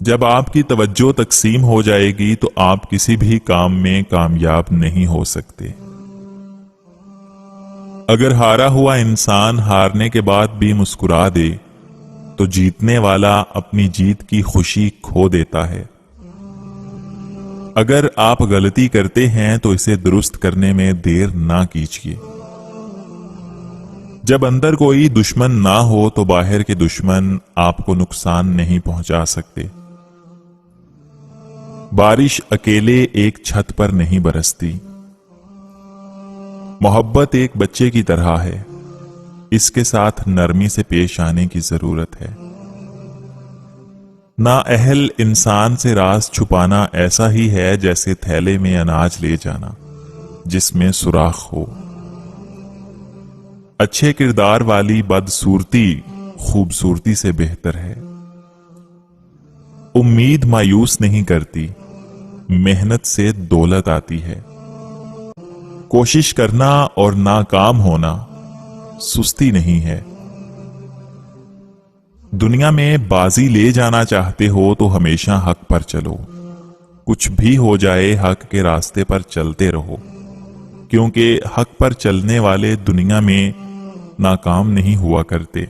جب آپ کی توجہ تقسیم ہو جائے گی تو آپ کسی بھی کام میں کامیاب نہیں ہو سکتے۔ اگر ہارا ہوا انسان ہارنے کے بعد بھی مسکرا دے تو جیتنے والا اپنی جیت کی خوشی کھو دیتا ہے۔ اگر آپ غلطی کرتے ہیں تو اسے درست کرنے میں دیر نہ کیجیے۔ جب اندر کوئی دشمن نہ ہو تو باہر کے دشمن آپ کو نقصان نہیں پہنچا سکتے۔ بارش اکیلے ایک چھت پر نہیں برستی۔ محبت ایک بچے کی طرح ہے، اس کے ساتھ نرمی سے پیش آنے کی ضرورت ہے۔ نااہل انسان سے راز چھپانا ایسا ہی ہے جیسے تھیلے میں اناج لے جانا جس میں سوراخ ہو۔ اچھے کردار والی بدصورتی خوبصورتی سے بہتر ہے۔ امید مایوس نہیں کرتی، محنت سے دولت آتی ہے۔ کوشش کرنا اور ناکام ہونا سستی نہیں ہے۔ دنیا میں بازی لے جانا چاہتے ہو تو ہمیشہ حق پر چلو، کچھ بھی ہو جائے حق کے راستے پر چلتے رہو، کیونکہ حق پر چلنے والے دنیا میں ناکام نہیں ہوا کرتے۔